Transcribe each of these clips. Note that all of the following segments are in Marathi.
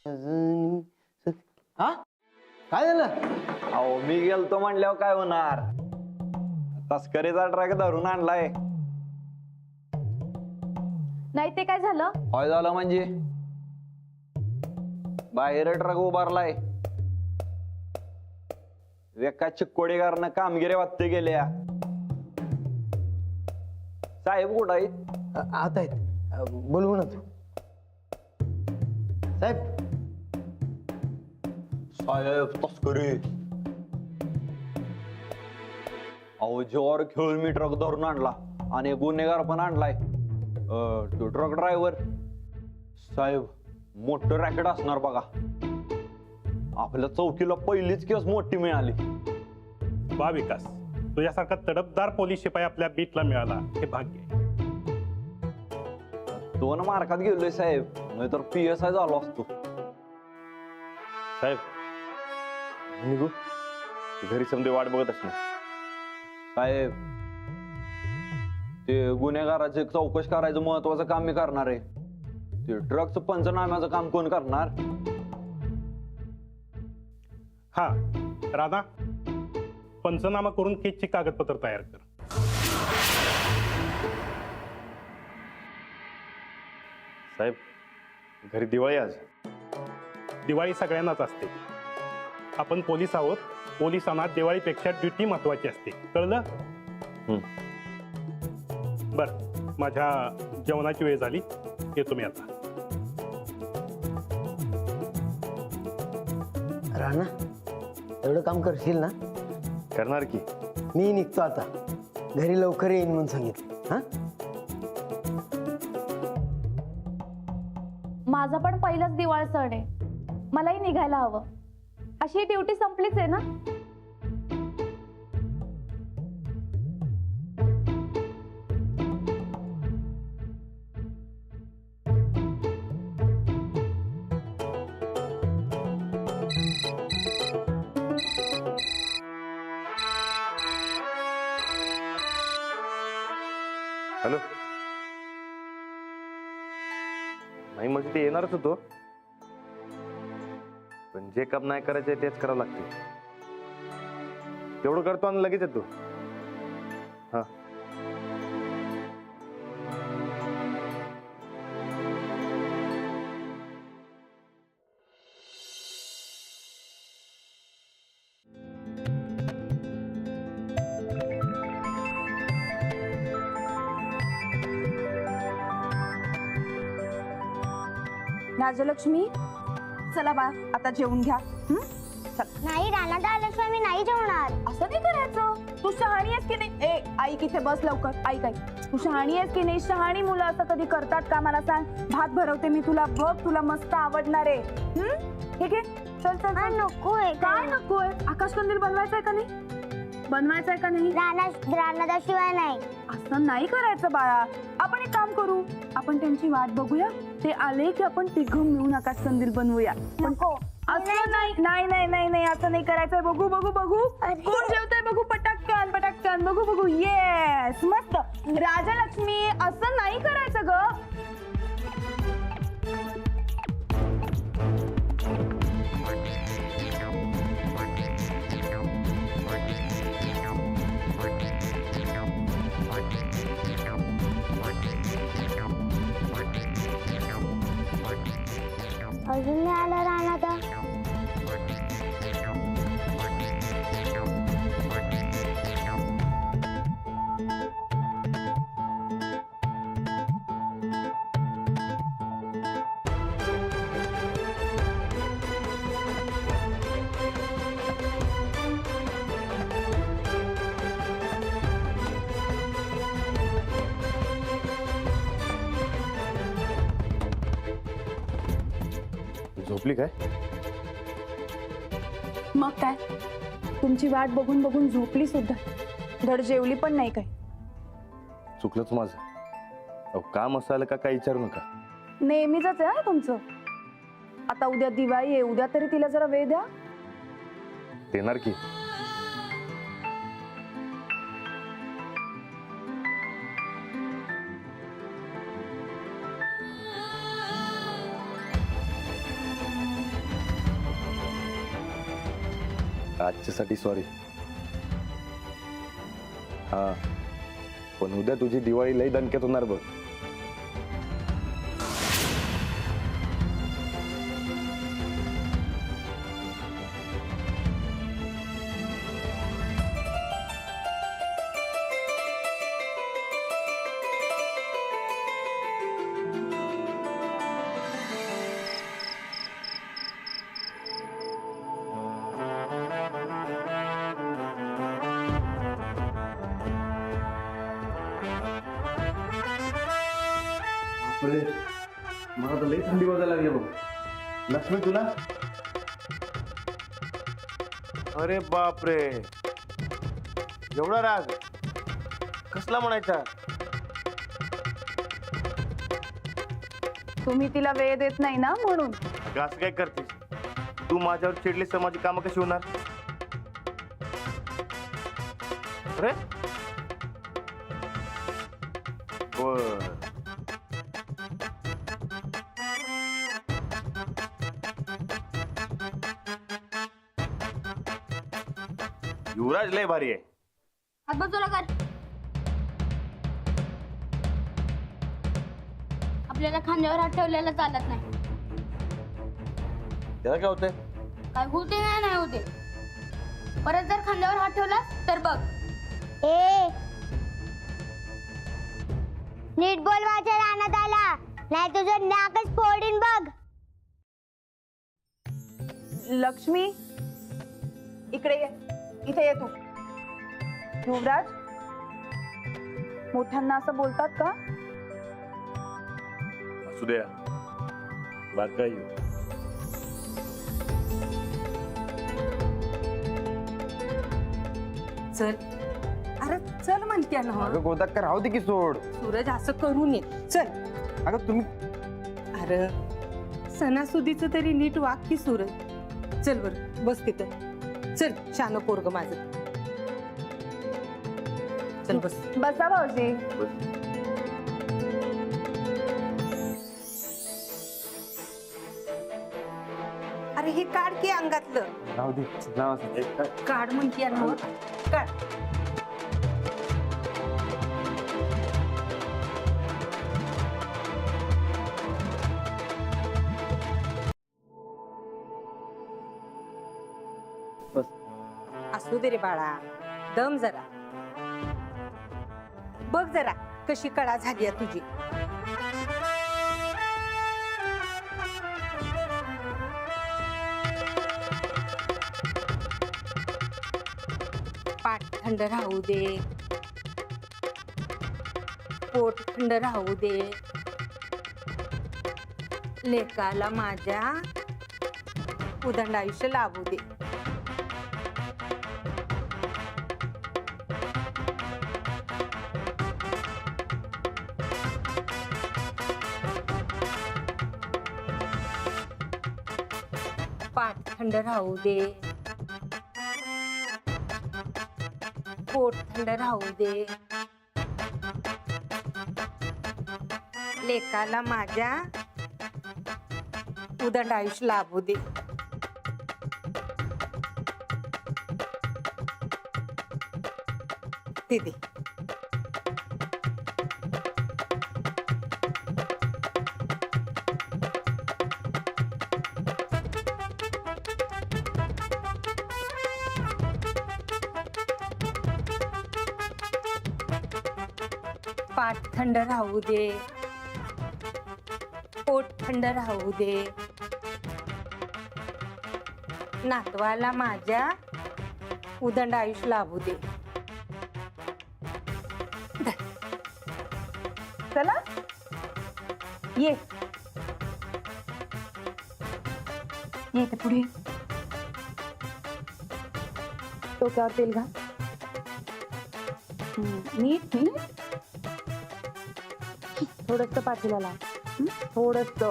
हा काय झालं? अहो मी गेलतो म्हणल्यावर काय होणार? तस्करीचा ट्रक धरून आणलाय. नाही ते काय झालं? काय झालं म्हणजे? बाहेर ट्रक उभारलाय. एका चिक्कोडीकरनं कामगिरी वाटते गेल्या. साहेब कुठं आहेत? आत आहेत. बोलवू ना तू साहेब. साहेब तस्करी. अहो जोर खेळून मी ट्रक धरून आणला आणि गुन्हेगार पण आणलाय. तो ट्रक ड्रायव्हर साहेब मोठं रॅकेट असणार बघा. आपल्या चौकीला पहिलीच केस मोठी मिळाली. वा विकास, तुझ्यासारखा तडफदार पोलीस शिपाई आपल्या बीटला मिळाला हे भाग्य आहे. 2 मार्कात गेलोय साहेब, नाहीतर PSI झालो असतो. साहेब निघू, घरी समजे वाट बघत असणार. साहेब ते गुन्हेगाराचे चौकशी करायचं महत्वाचं काम मी करणार आहे. ते ट्रकचं पंचनाम्याचं काम कोण करणार? हा राधा, पंचनामा करून केसची कागदपत्र तयार कर. साहेब घरी दिवाळी आज. दिवाळी सगळ्यांनाच असते. आपण पोलीस आहोत. पोलिसांना दिवाळीपेक्षा ड्युटी महत्वाची असते, कळलं? बर, माझ्या जेवणाची वेळ झाली, येतो मी आता. राणा एवढं काम करशील ना? करणार की. मी निघतो आता, घरी लवकर येईन म्हणून सांगितलं. हा माझा पण पहिलाच दिवाळ सण आहे, मलाही निघायला हवं. अशी ड्युटी संपलीच आहे ना? हॅलो. नाही म्हणजे ते येणारच होतो, पण जे काम नाही करायचे तेच करावं लागते. तेवढं करतो आणि लगेच येतो. हा राजलक्ष्मी, चला बा आता जेवून घ्या. नाही राणा दालक्ष्मी मी नाही जेवणार. असं नाही करायचं. तू शहाणी आहेस की नाही? ए आई किथे बस लवकर. ऐक ऐक, तू शहाणी आहेस की नाही? शहाणी मुलं असं कधी करतात का मला सांग. भात भरवते मी तुला, बघ तुला मस्त आवडणार आहे. ठीक आहे, चल चल. नकोय. काय नकोय? आकाश कंदील बनवायचंय का नाही? बनवायचंय का नाही? राणादाशिवाय नाही. असं नाही करायचं बाळा. आपण एक काम करू, आपण त्यांची वाट बघूया. ते आले की आपण तिघं मिळून आकाश कंदील बनवूया. नको. असं नाही नाही नाही नाही नाही असं नाही करायचंय. बघू बघू बघू कोण जेवतंय बघू. पटकन पटकन बघू बघू. येस मस्त. राजलक्ष्मी असं नाही करायचं ग. अजून नाही आला राणादा. झोपली काय? मग काय, तुमची वाट बघून बघून झोपली सुद्धा, धड जेवली पण नाही. काय चुकलंच माझं. अहो काम असायला का काय विचारू नका. नेहमीच आहे हा तुमचं. आता उद्या दिवाळी आहे, उद्या तरी तिला जरा वेळ द्या. देणार की. आजच्यासाठी सॉरी. हा, पण उद्या तुझी दिवाळी लई दणक्यात होणार बघ. मला तर लई थंडी वाजायला लागली बघ. लक्ष्मी तुला? अरे बापरे, एवढा राग कसला म्हणायचा? तुम्ही तिला वेळ देत नाही ना म्हणून. अगं असं काय करतेस तू? माझ्यावर चिडलीस तर माझी कामं कशी होणार? अरे बर, युवराज लय भारी आहे. हात बाजूला कर. आपल्याला खांद्यावर हात ठेवलेला चालत नाही. त्याला काय होतंय? काय होते नाही होते. परत जर खांद्यावर हात ठेवलास तर बघ. ए नीट बोल, माझ्या रानात आला नाही तुझं नाकच फोडीन बघ. लक्ष्मी इकडे ये, इथे ये तू. युवराज, मोठ्यांना असं बोलतात का? असू द्या, बात काय येऊ. चल, अरे चल म्हणते ना. अगं गोदाक्का राहू दे की सोड. सूरज असं करू नये. चल. अगं तुम्ही अरे सणासुदीचं तरी नीट वाग की सूरज. चल बर, बस तिथं. चल शान पोरग माझं. चल बस. बसा भाऊजी. अरे हे काढ की अंगातलं. राहू दे, जाऊ असं. काढ म्हणते ना. काढ. असू दे रे बाळा, दम जरा. बघ जरा कशी कडा झाली आहे तुझी. पाठ थंड राहू दे, पोट थंड राहू दे. लेकाला माझ्या उदंड आयुष्य लाभू दे. पाठ थंड राहू दे, पोट थंड राहू दे. लेकाला माझ्या उदंड आयुष्य लाभू दे. ते दे. पाठ थंड राहू दे, पोट थंड राहू दे. नातवाला माझ्या उदंड आयुष्य लाभू दे. चला ये, ये इथे पुढे. डोक्यावर तेल घाल. नीट नीट. थोडस पाठीला लाव. थोडस.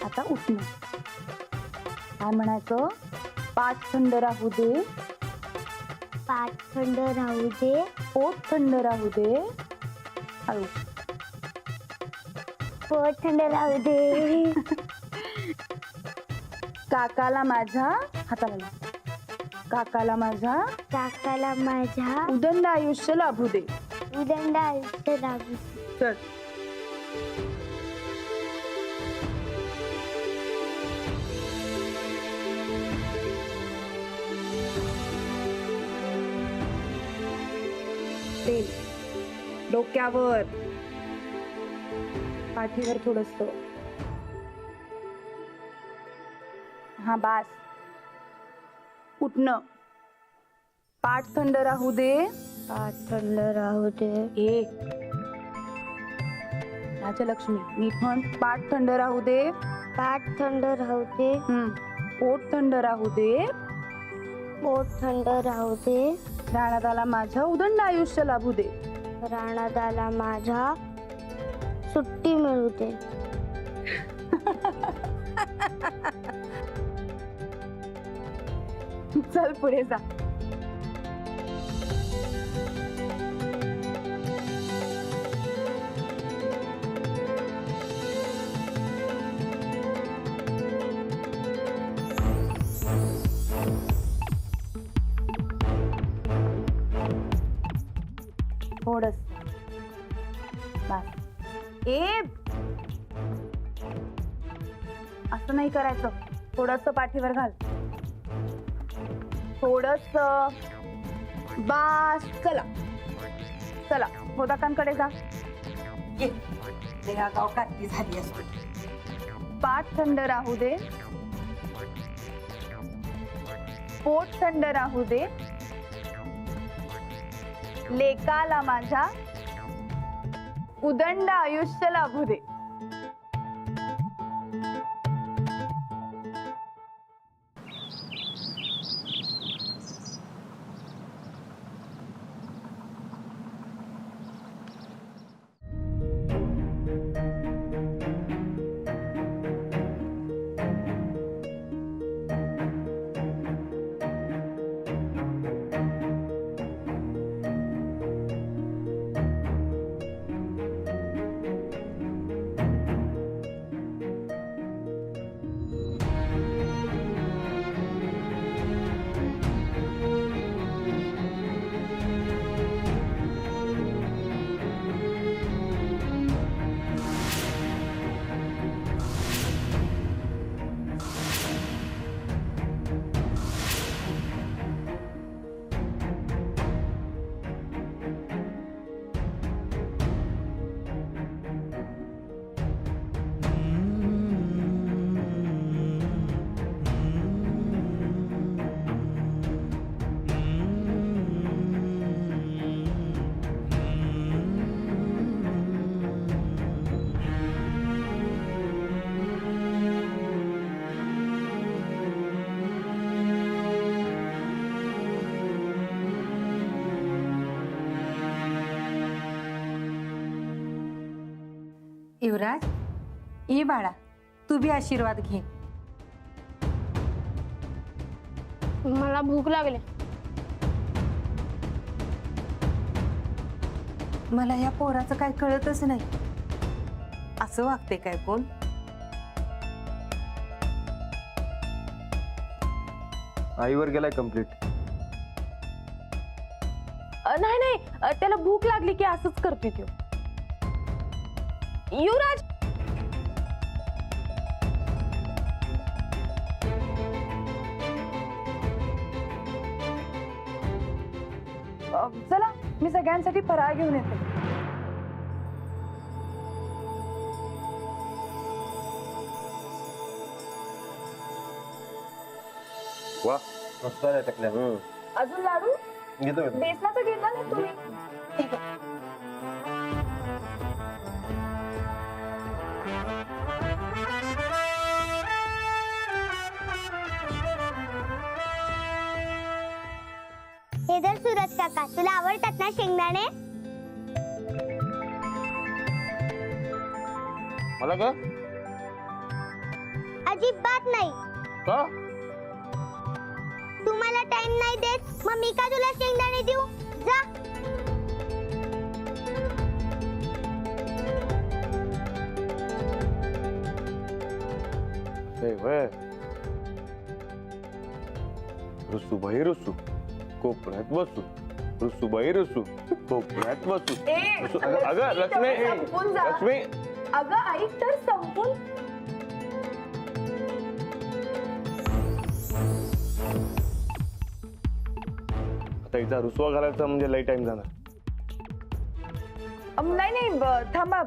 आता उठणं. काय म्हणायचं? पाठ थंड राहू दे, पाठ थंड राहू दे, पोट थंड राहू दे. हळू. पोट थंड राहू दे. काकाला माझ्या हाताला लाव. काकाला माझ्या उदंड आयुष्य लाभू दे. उदंड आयुष्य लाभू. चल. तेल डोक्यावर, पाठीवर थोडस. हा बास. उठणं. पाठ थंड राहू दे. पाठ थंड राहू दे. ए राजलक्ष्मी नीट म्हण. पाठ थंड राहू दे. पाठ थंड राहू दे. पोट थंड राहू दे. पोट थंड राहू दे. राणादाला माझ्या उदंड आयुष्य लाभू दे. राणादाला माझ्या सुट्टी मिळू दे. चल पुढे जा. थोडस बस. असं नाही करायचं. थोडस पाठीवर घाल. थोडस. बास. चला चला मोदकांकडे जा. गाव काठी झाली असते. पाठ थंड राहू दे. पोट थंड राहू दे. लेकाला माझ्या उदंड आयुष्य लाभू दे. युवराज ये बाळा, तू बी आशीर्वाद घे. मला भूक लागली. मला या पोराचं काय कळतच नाही. असं वागते काय कोण? आईवर गेलाय कंप्लीट. नाही नाही, त्याला भूक लागली की असंच करतोय तो. युवराज, चला मी सगळ्यांसाठी फराळ घेऊन येते. वा मस्त आहे टकल्या. अजून लाडू घेतो बेसनाचं घेतला नाही तुम्ही? ठीक आहे. हे तर सूरज काका, तुला आवडतात ना शेंगदाणे? मला का अजिबात नाही. का तू मला टाइम नाही देत, मग मी का तुला शेंगदाणे देऊ? जा. रुसूबाई रुसू कोपऱ्यात बसू रुसूबाई रुसू कोपऱ्यात बसू अगं लक्ष्मी संपून जा. लक्ष्मी अगं ऐक तर संपून. आता इथं रुसवा घालायचा म्हणजे लई टाइम जाणार. नाही थांबा,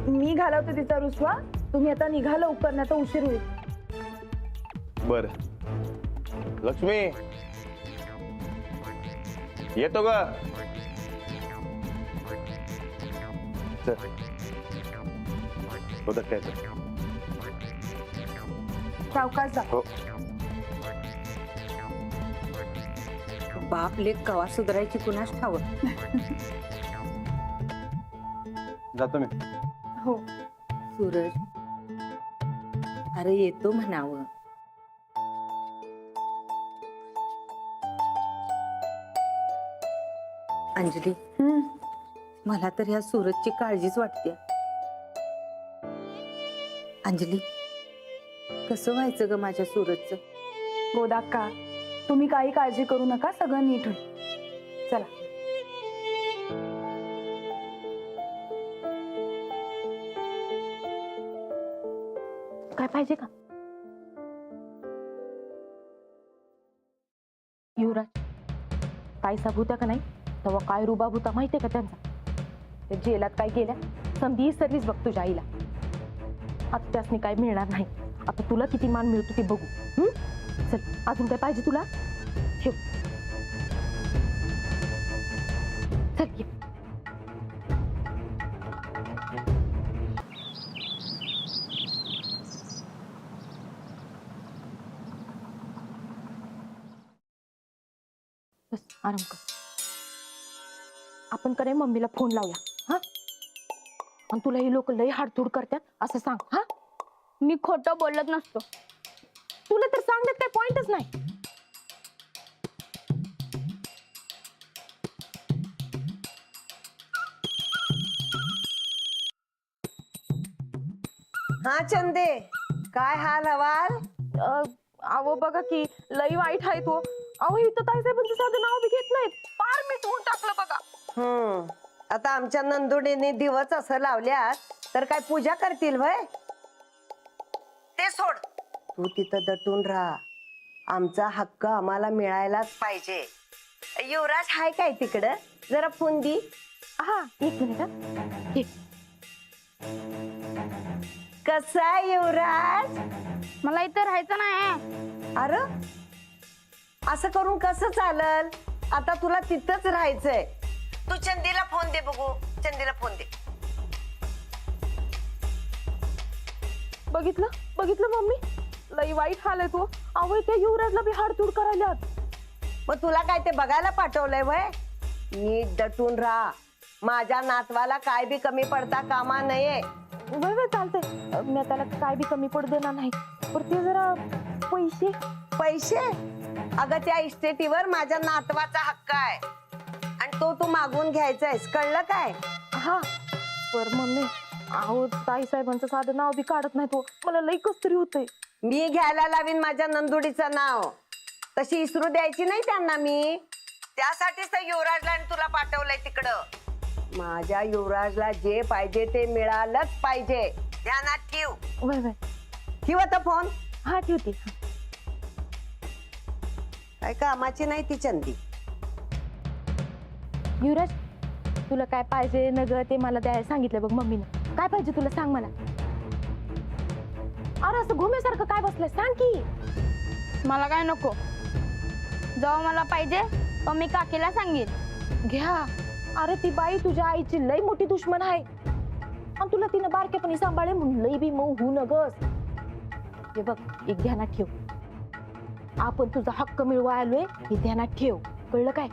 मी घालवते तिचा रुसवा. तुम्ही आता निघा लवकर, नाही तर उशीर होईल. बर लक्ष्मी येतो ग चल होतं काय तर. सावकाश जा. हो बाप लेक कवा सुधारायची कुणास ठाव. जातो मी. हो सूरज अरे येतो म्हणावं. अंजली मला तर ह्या सूरजची काळजीच वाटते. अंजली कसं व्हायचं ग माझ्या सूरजचं. गोदाक्का, तुम्ही काही काळजी करू नका, सगळं नीट होईल. चला. काय पाहिजे का युवराज? काय साब होत्या का नाही तेव्हा काय रुबाब होता माहितीये का त्यांचा? ते जेलात काय केल्या समधी सर्विस बघ तुझ्या आईला. आता त्यासनी काय मिळणार नाही. आता तुला किती मान मिळतो ते बघू. चल अजून काय पाहिजे तुला? ठेव. चल ये. बस आराम कर. आपण कडे मम्मीला फोन लावूया. हा आणि तुला ही लोक लई हाडतूड करतात असं सांग. हा मी खोटं बोलत नसतो. तुला तर सांगण्यात काही पॉइंटच नाही. हा चंदे, काय हाल हवाल? अहो बघा की लई वाईट आहे तो. अहो इथं ताईसाहेबांचं साधं नाव बी घेत नाहीत. पार मिटवून टाकलं बघा. आता आमच्या नंदुडीने दिवस असं लावल्यात तर काय पूजा करतील व्हय? ते सोड, तू तिथं दटून राहा. आमचा हक्क आम्हाला मिळायलाच पाहिजे. युवराज हाय काय तिकडं? जरा फोन दी. हा एक मिनिट हा. हे. कसा आहे युवराज? मला इथं राहायचं नाही. अरे असं करून कसं चालल? आता तुला तिथंच राहायचंय. तू चंदीला फोन दे बघू. चंदीला फोन दे. बघितलं बघितलं मम्मी लई वाईट हाल आहे तो. अहो त्या युवराजला बी हाडतूड करायला. मग तुला काय ते बघायला पाठवलंय वय? नीट दटून राहा. माझ्या नातवाला काय बी कमी पडता कामा नये. वय वय चालतंय. मी त्याला काय बी कमी पडू देणार नाही. पण ते जरा पैसे पैसे? अगं त्या इस्टेटीवर माझ्या नातवाचा हक्क आहे आणि तो तू मागून घ्यायचायस, कळलं काय? हा पर मम्मी अहो ताईसाहेबांचं साधं नाव बी काढत नाही तो. मला लई कस तरी होतंय. मी घ्यायला लावीन माझ्या नंदुडीचं नाव. तशी इसरू द्यायची नाही त्यांना मी. त्यासाठीच तर युवराजला आणि तुला पाठवलंय तिकडं. माझ्या युवराजला जे पाहिजे ते मिळालंच पाहिजे. ध्यानात ठेव. वय वय ठेव आता फोन. हा ठेवते. काय कामाची नाही ती चंदी. युवराज तुला काय पाहिजे नग ते मला द्यायला सांगितलं बघ मम्मीनं. काय पाहिजे तुला सांग मला. अरे असं घुमेसारखं काय बसलंय सांग की. मला काय नको. जेव्हा मला पाहिजे तो मी काकीला सांगेन. घ्या. अरे ती बाई तुझ्या आईची लई मोठी दुश्मन आहे आणि तुला तिनं बारकेपणी सांभाळे म्हणून लई बी मऊ होऊ नगस. हे बघ एक ध्यानात ठेव. आपण तुझा हक्क मिळवा आलोय हे ध्यानात ठेव. कळलं काय?